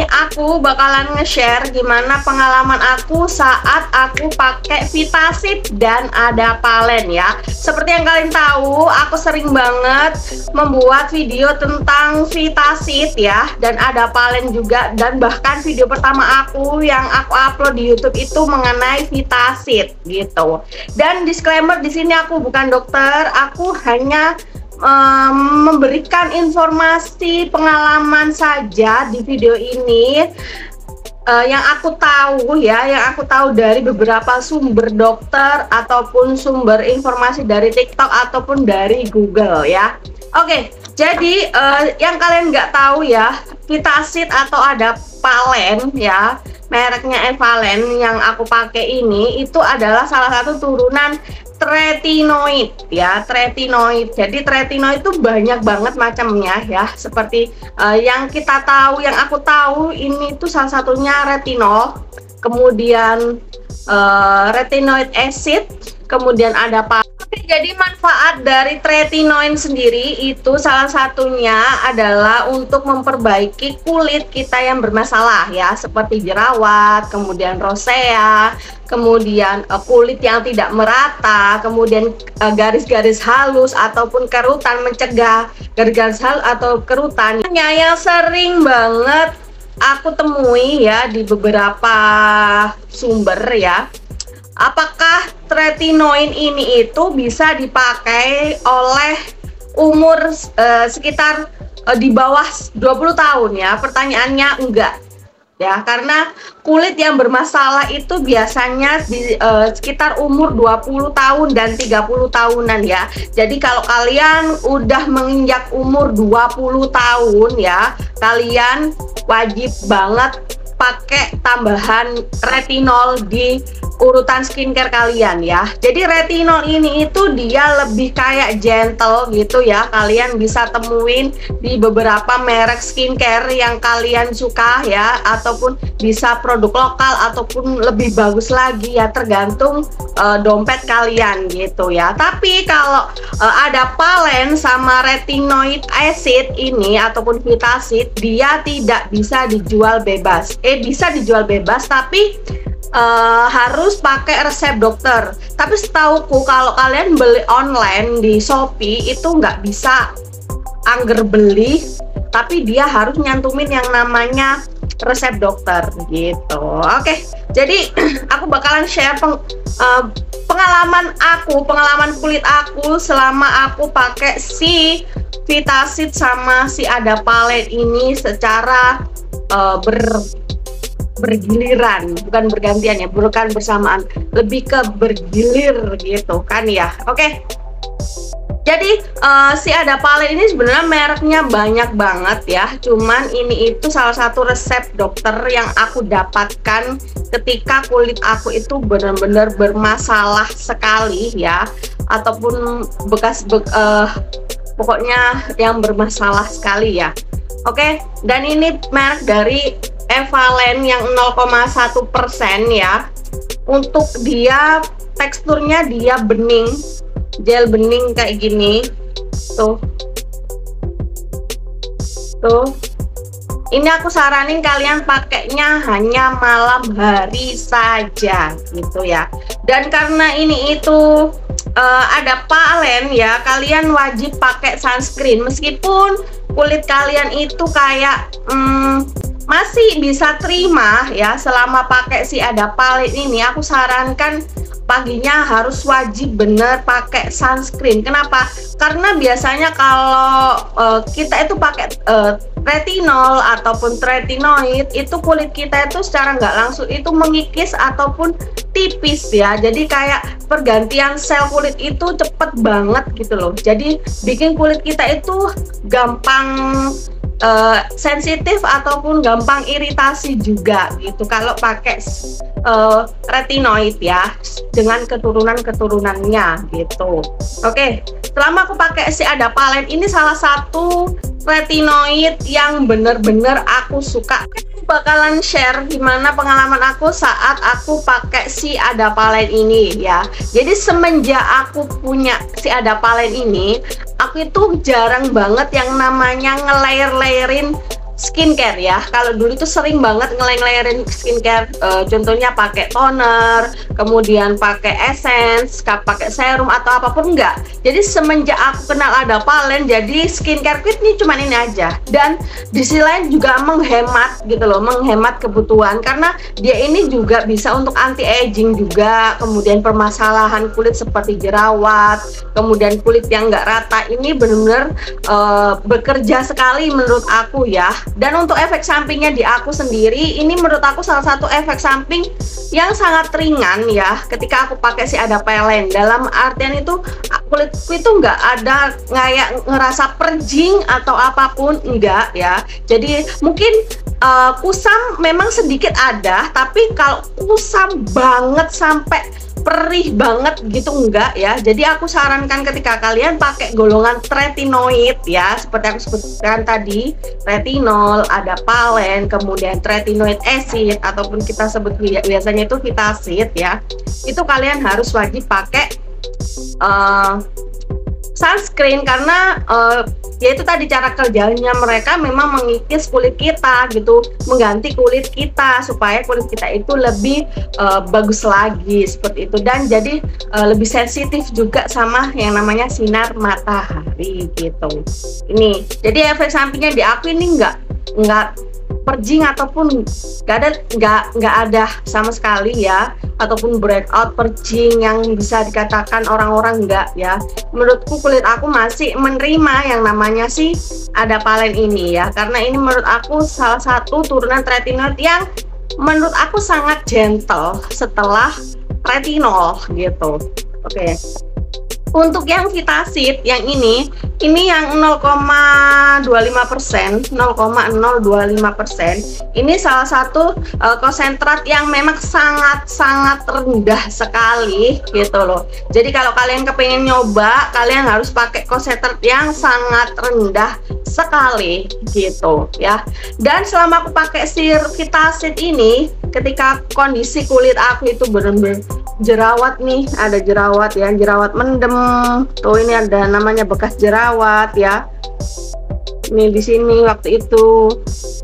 aku bakalan nge-share gimana pengalaman aku saat aku pakai Vitasit dan Adapalen ya. Seperti yang kalian tahu, aku sering banget membuat video tentang Vitasit ya, dan Adapalen juga, dan bahkan video pertama aku yang aku upload di YouTube itu mengenai Vitasit gitu. Dan disclaimer, di sini aku bukan dokter, aku hanya memberikan informasi pengalaman saja di video ini, yang aku tahu ya, yang aku tahu dari beberapa sumber dokter ataupun sumber informasi dari TikTok ataupun dari Google ya. Oke, jadi yang kalian nggak tahu ya, Vitasit atau Adapalen ya, mereknya Evalen yang aku pakai ini, itu adalah salah satu turunan tretinoid ya, tretinoid. Jadi tretinoid itu banyak banget macamnya ya, seperti yang kita tahu, yang aku tahu ini tuh salah satunya retinol, kemudian retinoid acid, kemudian ada jadi manfaat dari tretinoin sendiri itu salah satunya adalah untuk memperbaiki kulit kita yang bermasalah ya, seperti jerawat, kemudian rosea, kemudian kulit yang tidak merata, kemudian garis-garis halus ataupun kerutan, mencegah garis-garis halus atau kerutan. Yang sering banget aku temui ya di beberapa sumber ya, apakah tretinoin ini itu bisa dipakai oleh umur sekitar di bawah 20 tahun ya? Pertanyaannya enggak ya, karena kulit yang bermasalah itu biasanya di sekitar umur 20 tahun dan 30 tahunan ya. Jadi kalau kalian udah menginjak umur 20 tahun ya, kalian wajib banget pakai tambahan retinol di urutan skincare kalian ya. Jadi retinol ini itu dia lebih kayak gentle gitu ya. Kalian bisa temuin di beberapa merek skincare yang kalian suka ya, ataupun bisa produk lokal ataupun lebih bagus lagi ya, tergantung dompet kalian gitu ya. Tapi kalau Adapalen sama retinoid acid ini ataupun Vitasit, dia tidak bisa dijual bebas. Bisa dijual bebas tapi harus pakai resep dokter. Tapi setauku kalau kalian beli online di Shopee itu nggak bisa angger beli, tapi dia harus nyantumin yang namanya resep dokter gitu. Oke, jadi aku bakalan share pengalaman aku, pengalaman kulit aku selama aku pakai si Vitasit sama si Adapalen ini secara bergiliran, bukan bergantian ya, bukan bersamaan, lebih ke bergilir gitu kan ya. Oke, jadi si Adapalen ini sebenarnya mereknya banyak banget ya, cuman ini itu salah satu resep dokter yang aku dapatkan ketika kulit aku itu benar-benar bermasalah sekali ya, ataupun pokoknya yang bermasalah sekali ya. Oke, dan ini merek dari Evalen yang 0,1% ya. Untuk dia teksturnya dia bening, gel bening kayak gini. Tuh. Ini aku saranin kalian pakainya hanya malam hari saja gitu ya. Dan karena ini itu Adapalen ya, kalian wajib pakai sunscreen meskipun kulit kalian itu kayak masih bisa terima ya selama pakai si Adapalen ini. Aku sarankan paginya harus wajib bener pakai sunscreen. Kenapa? Karena biasanya kalau kita itu pakai retinol ataupun tretinoid, itu kulit kita itu secara nggak langsung itu mengikis ataupun tipis ya. Jadi kayak pergantian sel kulit itu cepet banget gitu loh. Jadi bikin kulit kita itu gampang sensitif ataupun gampang iritasi juga gitu kalau pakai retinoid ya, dengan keturunannya gitu. Oke, selama aku pakai si Adapalen ini salah satu retinoid yang bener-bener aku suka. Bakalan share gimana pengalaman aku saat aku pakai si Adapalen ini ya. Jadi semenjak aku punya si Adapalen ini, aku itu jarang banget yang namanya ngelayer-layerin skincare ya. Kalau dulu itu sering banget ngeleng-lerin skincare, contohnya pakai toner, kemudian pakai essence, pakai serum atau apapun enggak. Jadi semenjak aku kenal Ada Palen, jadi skincare kit nih cuman ini aja. Dan di sisi lain juga menghemat gitu loh, menghemat kebutuhan karena dia ini juga bisa untuk anti aging juga, kemudian permasalahan kulit seperti jerawat, kemudian kulit yang enggak rata ini benar-benar bekerja sekali menurut aku ya. Dan untuk efek sampingnya di aku sendiri, ini menurut aku salah satu efek samping yang sangat ringan ya ketika aku pakai si Ada Palen. Dalam artian itu kulitku itu nggak ada kayak ngerasa perjing atau apapun, enggak ya. Jadi mungkin kusam memang sedikit ada, tapi kalau kusam banget sampai perih banget gitu enggak ya. Jadi aku sarankan ketika kalian pakai golongan tretinoid ya, seperti aku sebutkan tadi, retinol, Ada Palen, kemudian tretinoid acid ataupun kita sebut biasanya itu vitasid ya. Itu kalian harus wajib pakai sunscreen karena yaitu tadi cara kerjanya mereka memang mengikis kulit kita gitu, mengganti kulit kita supaya kulit kita itu lebih bagus lagi seperti itu, dan jadi lebih sensitif juga sama yang namanya sinar matahari gitu. Ini jadi efek sampingnya di aku ini nggak perjing ataupun nggak ada sama sekali ya, ataupun breakout perjing yang bisa dikatakan orang-orang enggak ya. Menurutku kulit aku masih menerima yang namanya sih Ada Palen ini ya, karena ini menurut aku salah satu turunan tretinoid yang menurut aku sangat gentle setelah retinol gitu. Oke. Untuk yang vitasid yang ini yang 0,25%, 0,025%. Ini salah satu konsentrat yang memang sangat rendah sekali gitu loh. Jadi kalau kalian kepengen nyoba, kalian harus pakai konsentrat yang sangat rendah sekali gitu ya. Dan selama aku pakai si vitasid ini, ketika kondisi kulit aku itu bener-bener jerawat nih, ada jerawat ya, jerawat mendem tuh, ini ada namanya bekas jerawat ya. Ini di sini waktu itu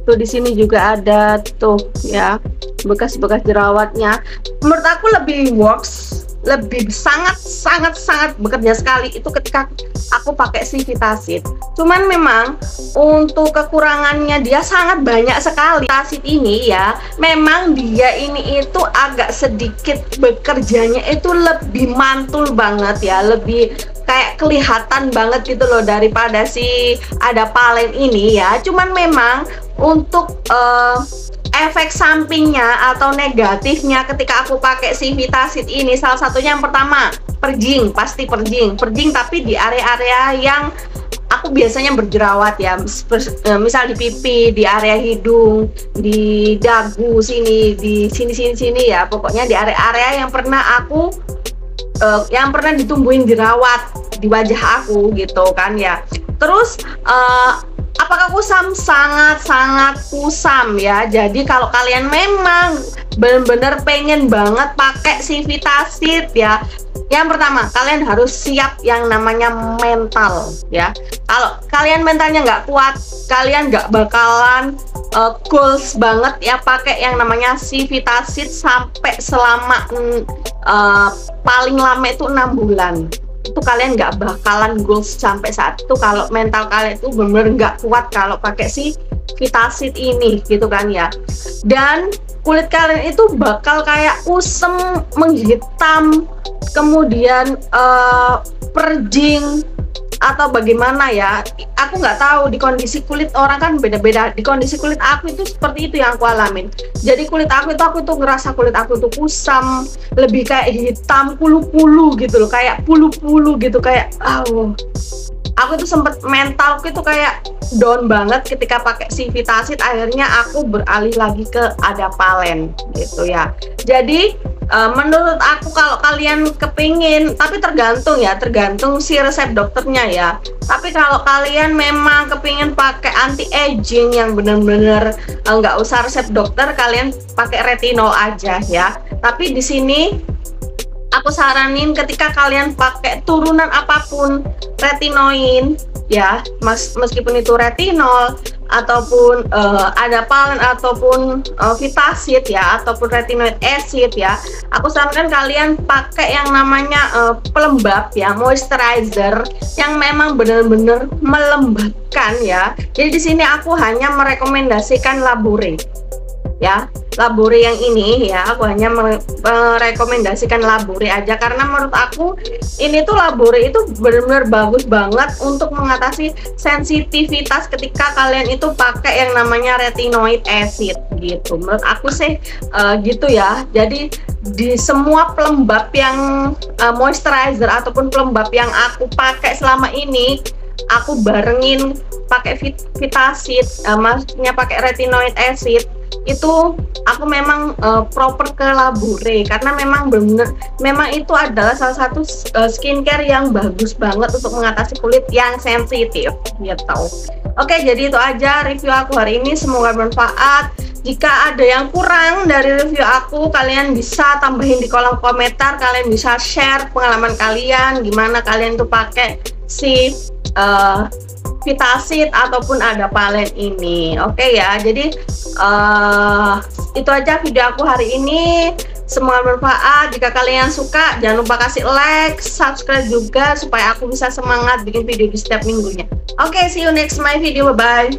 tuh, di sini juga ada tuh ya bekas-bekas jerawatnya. Menurut aku lebih works, lebih sangat bekerja sekali itu ketika aku pakai si vitasid. Cuman memang untuk kekurangannya dia sangat banyak sekali. Vitasid ini ya, memang dia ini itu agak sedikit bekerjanya itu lebih mantul banget ya, lebih kayak kelihatan banget gitu loh daripada si Ada Palen ini ya. Cuman memang untuk efek sampingnya atau negatifnya ketika aku pakai si vitasid ini, salah satunya yang pertama perjing, pasti perjing tapi di area-area yang aku biasanya berjerawat ya, misal di pipi, di area hidung, di dagu sini, di sini ya, pokoknya di area-area yang pernah aku yang pernah ditumbuhin jerawat di wajah aku gitu kan ya. Terus apakah kusam? Sangat kusam ya. Jadi kalau kalian memang benar-benar pengen banget pakai si vitasid ya, yang pertama kalian harus siap yang namanya mental ya. Kalau kalian mentalnya nggak kuat, kalian nggak bakalan goals banget ya pakai yang namanya si vitasid sampai selama paling lama itu 6 bulan. Itu kalian nggak bakalan goals sampai saat itu kalau mental kalian itu benar-benar nggak kuat kalau pakai si vitasid ini gitu kan ya. Dan kulit kalian itu bakal kayak kusem, menghitam, kemudian perjing atau bagaimana ya, aku nggak tahu, di kondisi kulit orang kan beda-beda. Di kondisi kulit aku itu seperti itu yang aku alamin. Jadi kulit aku itu ngerasa kulit aku itu kusam, lebih kayak hitam, pulu-pulu gitu loh, kayak pulu-pulu gitu, kayak aku tuh sempet mentalku itu kayak down banget ketika pakai si vitasid. Akhirnya aku beralih lagi ke Ada Palen gitu ya. Jadi menurut aku kalau kalian kepingin, tapi tergantung si resep dokternya ya. Tapi kalau kalian memang kepingin pakai anti aging yang bener-bener nggak usah resep dokter, kalian pakai retinol aja ya. Tapi di sini aku saranin ketika kalian pakai turunan apapun retinoid ya, meskipun itu retinol ataupun adapalen ataupun Vitasid ya, ataupun retinoid acid ya, aku sarankan kalian pakai yang namanya pelembab ya, moisturizer yang memang benar-benar melembabkan ya. Jadi di sini aku hanya merekomendasikan Labure ya, Labure yang ini ya, aku hanya merekomendasikan Labure aja karena menurut aku ini tuh Labure itu benar-benar bagus banget untuk mengatasi sensitivitas ketika kalian itu pakai yang namanya retinoid acid gitu. Menurut aku sih gitu ya. Jadi di semua pelembab yang moisturizer ataupun pelembab yang aku pakai selama ini, aku barengin pakai Vitasid, maksudnya pakai retinoid acid, itu aku memang proper ke Labure karena memang bener, memang itu adalah salah satu skincare yang bagus banget untuk mengatasi kulit yang sensitif gitu. Oke, jadi itu aja review aku hari ini, semoga bermanfaat. Jika ada yang kurang dari review aku, kalian bisa tambahin di kolom komentar, kalian bisa share pengalaman kalian gimana kalian tuh pakai si Vitasid ataupun adapalen ini. Oke ya, jadi itu aja video aku hari ini, semoga bermanfaat. Jika kalian suka, jangan lupa kasih like, subscribe juga supaya aku bisa semangat bikin video di setiap minggunya. Oke, see you next my video, bye bye.